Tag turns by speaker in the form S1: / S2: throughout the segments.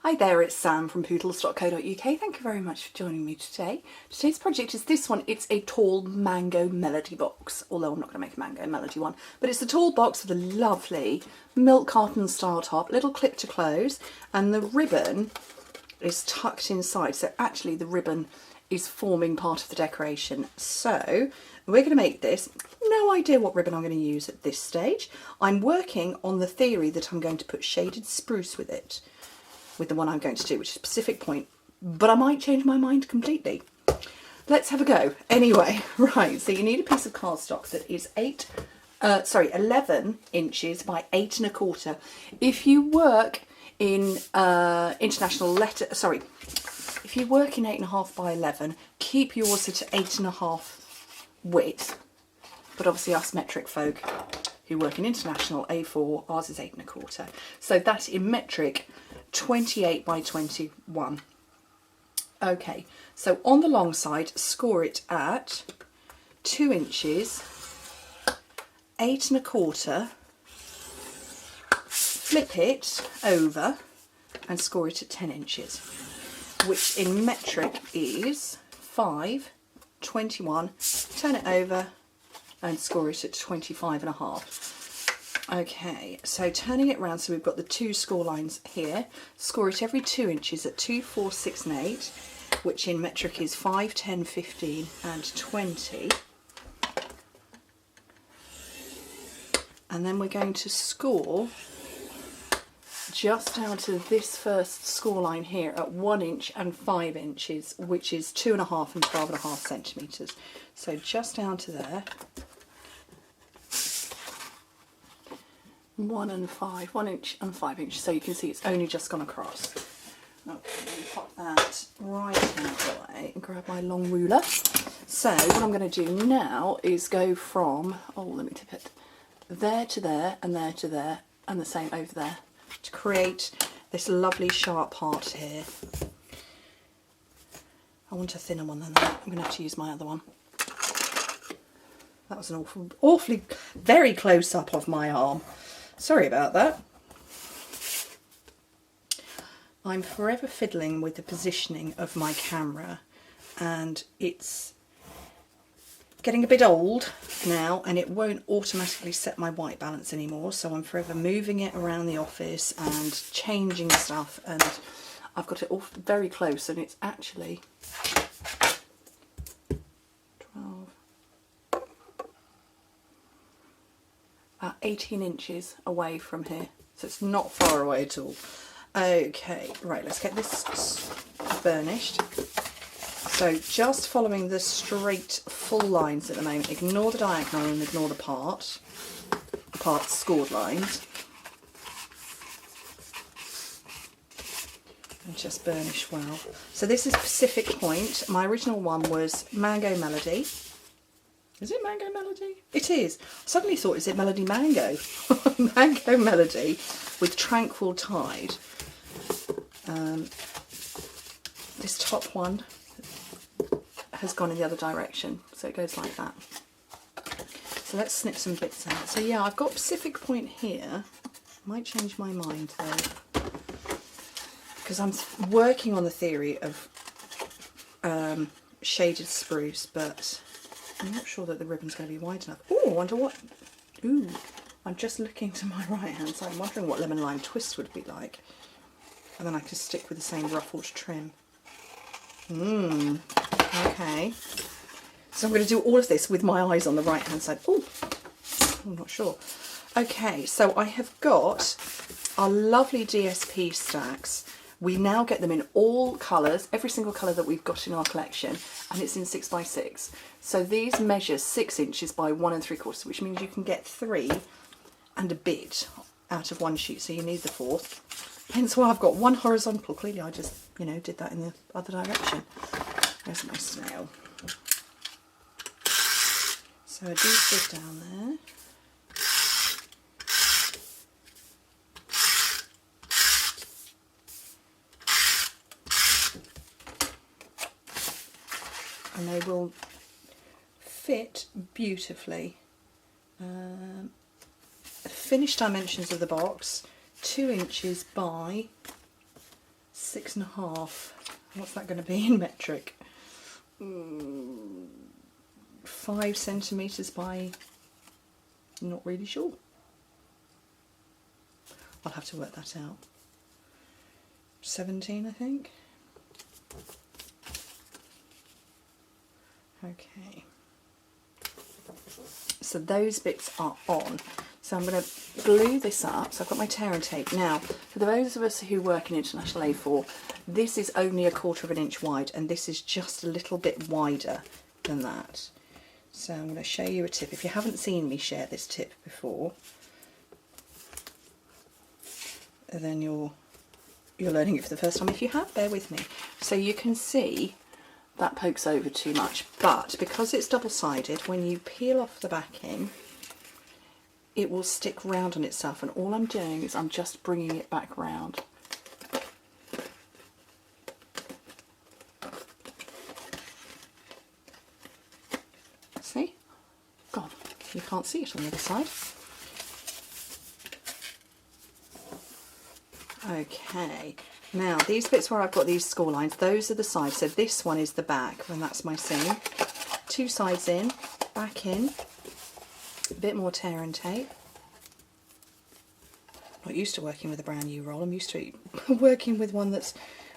S1: Hi there, it's Sam from poodles.co.uk. Thank you very much for joining me today. Today's project is this one. It's a tall mango melody box, although I'm not going to make a mango melody one, but it's a tall box with a lovely milk carton style top, little clip to close, and the ribbon is tucked inside. So actually the ribbon is forming part of the decoration. So we're going to make this. No idea what ribbon I'm going to use at this stage. I'm working on the theory that I'm going to put shaded spruce with it, with the one I'm going to do, which is Pacific Point, but I might change my mind completely. Let's have a go. Anyway, right, so you need a piece of cardstock that is 11 inches by 8 1/4. If you work in if you work in 8.5 by 11, keep yours at 8.5 width. But obviously us metric folk who work in international A4, ours is 8 1/4. So that's in metric 28 by 21. Okay, so on the long side, score it at 2 inches, 8 1/4, flip it over and score it at 10 inches, which in metric is 5, 21, turn it over and score it at 25.5. Okay, so turning it round, so we've got the two score lines here. Score it every 2 inches at 2, 4, 6 and 8, which in metric is 5, 10, 15 and 20. And then we're going to score just down to this first score line here at 1 inch and 5 inches, which is 2.5 and 12.5 centimetres. So just down to there. 1 and 5, 1 inch and 5 inches, so you can see it's only just gone across. Okay, pop that right out of the way and grab my long ruler. So what I'm going to do now is go from, let me tip it, there to there and there to there and the same over there to create this lovely sharp part here. I want a thinner one than that. I'm going to have to use my other one. That was an awfully very close up of my arm. Sorry about that. I'm forever fiddling with the positioning of my camera, and it's getting a bit old now and it won't automatically set my white balance anymore, so I'm forever moving it around the office and changing stuff, and I've got it all very close, and it's actually 18 inches away from here, so it's not far away at all. Okay, right, let's get this burnished. So just following the straight full lines at the moment, ignore the diagonal and ignore the part scored lines, and just burnish well. So this is Pacific Point. My original one was Mango Melody. Is it Mango Melody? It is. I suddenly thought, is it Melody Mango? Mango Melody with Tranquil Tide. This top one has gone in the other direction, so it goes like that. So let's snip some bits out. So yeah, I've got Pacific Point here. Might change my mind though, because I'm working on the theory of shaded spruce, but I'm not sure that the ribbon's going to be wide enough. Oh, I wonder what... Ooh, I'm just looking to my right hand side. I'm wondering what lemon lime twist would be like. And then I could stick with the same ruffled trim. Okay. So I'm going to do all of this with my eyes on the right hand side. Oh, I'm not sure. Okay, so I have got our lovely DSP stacks. We now get them in all colours, every single colour that we've got in our collection, and it's in 6 by 6. So these measure 6 inches by 1 3/4, which means you can get 3 and a bit out of one sheet, so you need the 4th. Hence why I've got one horizontal. Clearly I just, did that in the other direction. There's my snail. So I do sit down there. And they will fit beautifully. Finished dimensions of the box, 2 inches by 6.5. What's that going to be in metric? 5 centimetres by, not really sure. I'll have to work that out. 17, I think. Okay. So those bits are on. So I'm going to glue this up. So I've got my tear and tape. Now, for those of us who work in International A4, this is only 1/4 of an inch wide, and this is just a little bit wider than that. So I'm going to show you a tip. If you haven't seen me share this tip before, then you're learning it for the first time. If you have, bear with me. So you can see that pokes over too much, but because it's double-sided, when you peel off the backing, it will stick round on itself, and all I'm doing is I'm just bringing it back round. See? God, you can't see it on the other side. Okay, now these bits where I've got these score lines, those are the sides. So this one is the back, and that's my seam. 2 sides in, back in, a bit more tear and tape. Not used to working with a brand new roll. I'm used to working with one that's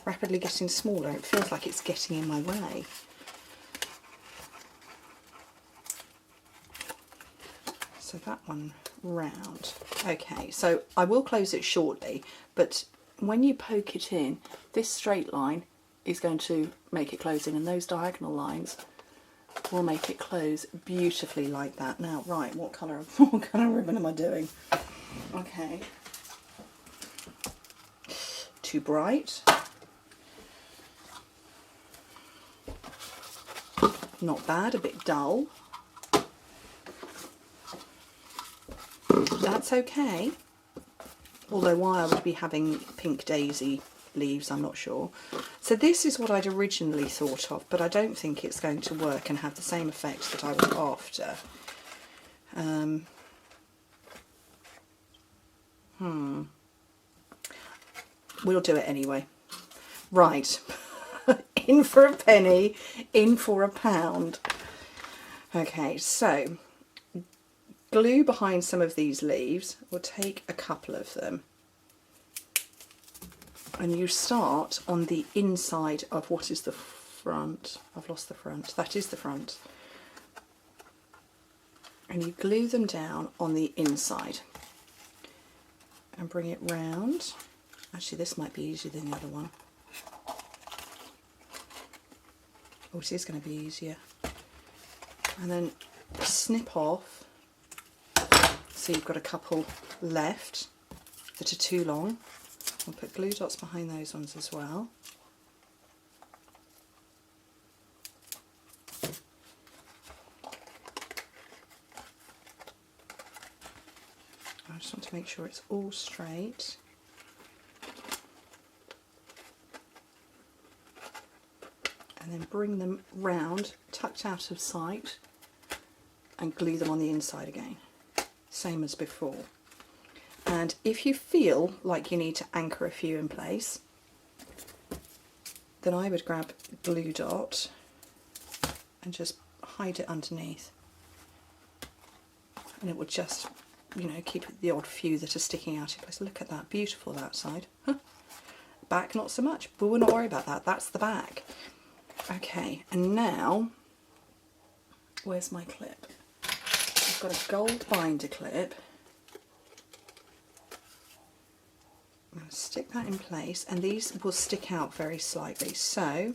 S1: rapidly getting smaller. It feels like it's getting in my way. So that one round. Okay, so I will close it shortly, but when you poke it in, this straight line is going to make it close in, and those diagonal lines will make it close beautifully like that. Now, right, what colour ribbon am I doing? Okay. Too bright. Not bad, a bit dull. That's okay. Although why I would be having pink daisy leaves, I'm not sure. So this is what I'd originally thought of, but I don't think it's going to work and have the same effect that I was after. We'll do it anyway. Right. In for a penny, in for a pound. Okay, so glue behind some of these leaves. We'll take a couple of them. And you start on the inside of what is the front. I've lost the front. That is the front. And you glue them down on the inside. And bring it round. Actually, this might be easier than the other one. Oh, it is going to be easier. And then snip off. So you've got a couple left that are too long. I'll put glue dots behind those ones as well. I just want to make sure it's all straight. And then bring them round, tucked out of sight, and glue them on the inside again. Same as before. And if you feel like you need to anchor a few in place, then I would grab a glue dot and just hide it underneath. And it will just, you know, keep the odd few that are sticking out in place. Look at that, beautiful that side. Huh. Back not so much, but we'll not worry about that, that's the back. Okay, and now, where's my clip? I've got a gold binder clip. I'm going to stick that in place, and these will stick out very slightly. So,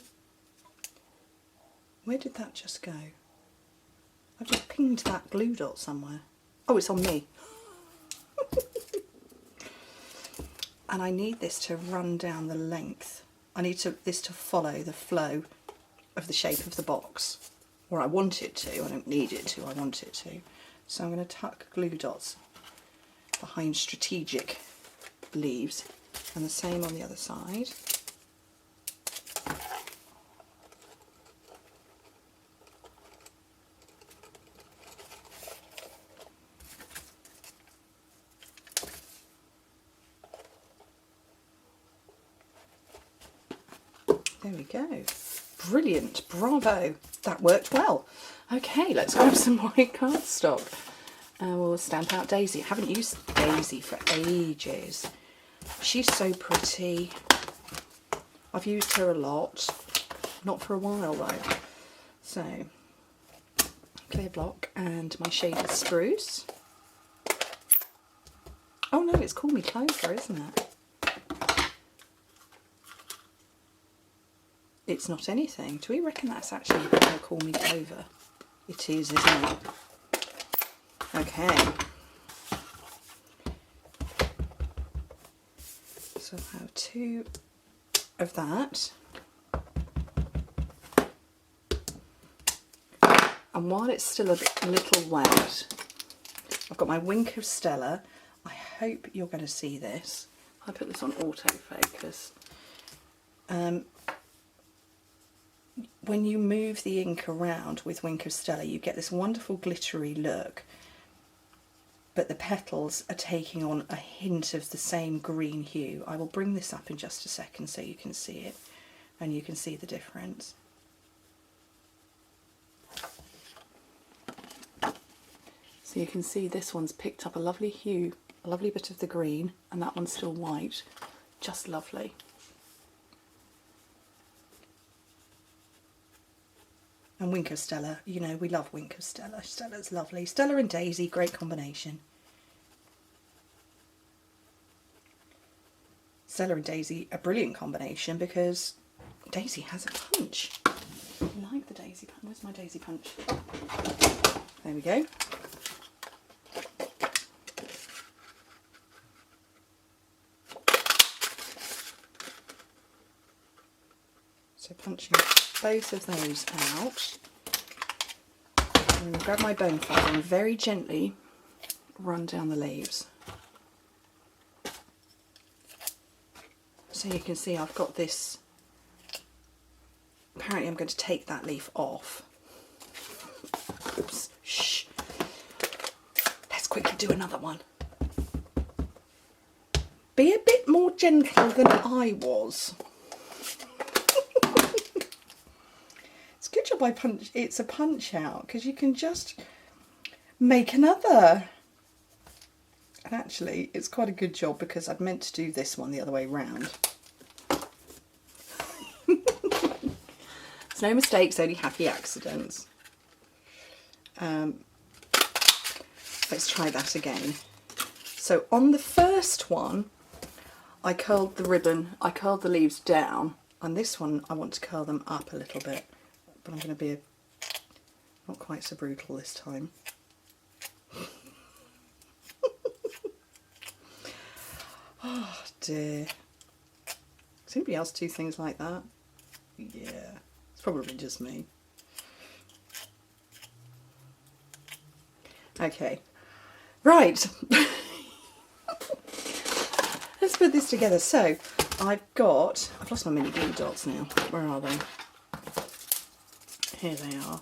S1: where did that just go? I've just pinged that glue dot somewhere. Oh, it's on me. And I need this to run down the length. I need this to follow the flow of the shape of the box, or I want it to. I don't need it to, I want it to. So I'm going to tuck glue dots behind strategic leaves, and the same on the other side. There we go. Brilliant. Bravo. That worked well. Okay, let's grab some white cardstock. We'll stamp out Daisy. I haven't used Daisy for ages. She's so pretty. I've used her a lot. Not for a while though. So, clear block and my shade is Spruce. Oh no, it's Call Me Clover, isn't it? It's not anything. Do we reckon that's actually Call Me Clover? It is, isn't it? Okay. So I'll have 2 of that. And while it's still a little wet, I've got my Wink of Stella. I hope you're going to see this. I put this on autofocus. When you move the ink around with Wink of Stella, you get this wonderful glittery look, but the petals are taking on a hint of the same green hue. I will bring this up in just a second so you can see it and you can see the difference. So you can see this one's picked up a lovely hue, a lovely bit of the green, and that one's still white. Just lovely. And Wink of Stella, you know, we love Wink of Stella. Stella's lovely. Stella and Daisy, great combination. Stella and Daisy, a brilliant combination because Daisy has a punch. I like the Daisy punch. Where's my Daisy punch? There we go. So punching both of those out. And grab my bone file and very gently run down the leaves. So you can see I've got this. Apparently I'm going to take that leaf off. Oops. Shh. Let's quickly do another one. Be a bit more gentle than I was. Good job I punch. It's a punch out because you can just make another. And actually it's quite a good job because I'd meant to do this one the other way round. It's no mistakes, only happy accidents. Let's try that again. So on the first one I curled the ribbon, I curled the leaves down. On this one I want to curl them up a little bit. But I'm going to be not quite so brutal this time. Oh dear. Does anybody else do things like that? Yeah, it's probably just me. Okay, right. Let's put this together. So I've lost my mini glue dots now. Where are they? Here they are.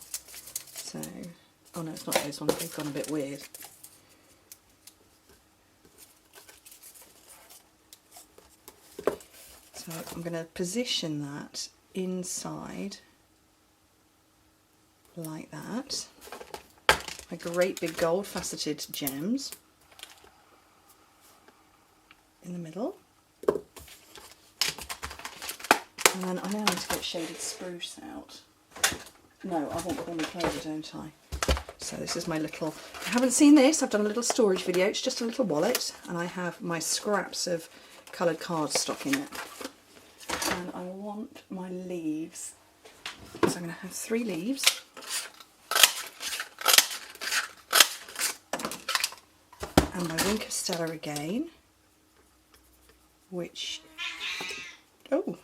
S1: So, oh no, it's not those ones, they've gone a bit weird. So I'm going to position that inside like that. My great big gold faceted gems in the middle. And then I now need to get shaded spruce out. No, I want Call Me Clover, don't I? So this is my little, if you haven't seen this, I've done a little storage video. It's just a little wallet and I have my scraps of coloured cardstock in it. And I want my leaves. So I'm going to have 3 leaves. And my Wink of Stella again, which, oh,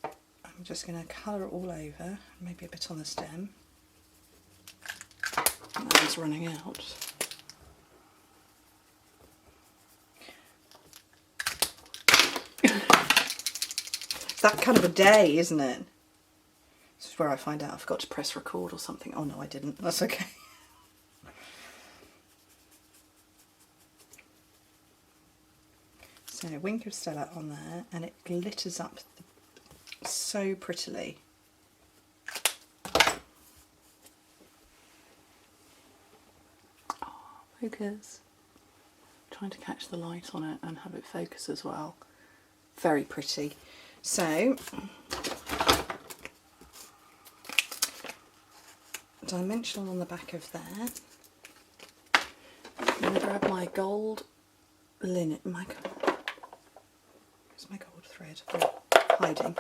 S1: I'm just going to colour it all over, maybe a bit on the stem. That one's running out. It's that kind of a day, isn't it? This is where I find out I forgot to press record or something. Oh no, I didn't. That's okay. So a wink of Stella on there, and it glitters up so prettily. Oh, focus. Trying to catch the light on it and have it focus as well. Very pretty. So, dimensional on the back of there. I'm going to grab my gold linen. Where's my gold thread? Oh, hiding.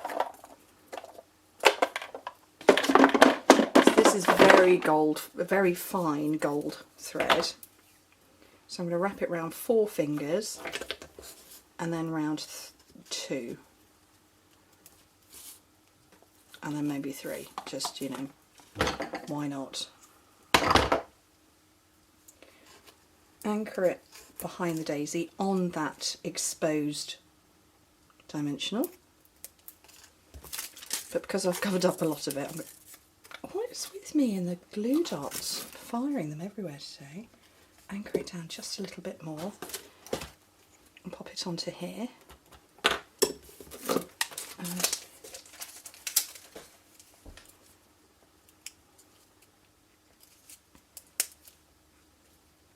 S1: So this is very fine gold thread. So I'm going to wrap it round 4 fingers and then round 2. And then maybe 3. Just, you know, why not? Anchor it behind the daisy on that exposed dimensional. But because I've covered up a lot of it, I'm going, what is with me and the glue dots? Firing them everywhere today. Anchor it down just a little bit more and pop it onto here. And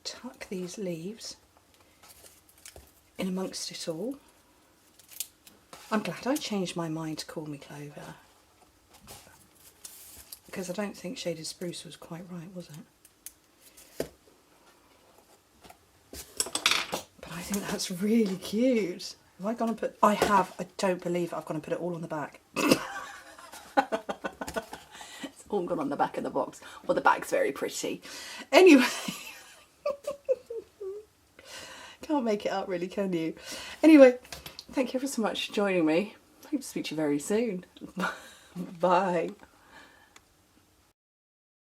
S1: tuck these leaves in amongst it all. I'm glad I changed my mind to Call Me Clover, because I don't think Shaded Spruce was quite right, was it? But I think that's really cute. Have I gone and put... I have. I don't believe I've gone and put it all on the back. It's all gone on the back of the box. Well, the back's very pretty. Anyway... Can't make it up really, can you? Anyway, thank you ever so much for joining me. I hope to speak to you very soon. Bye.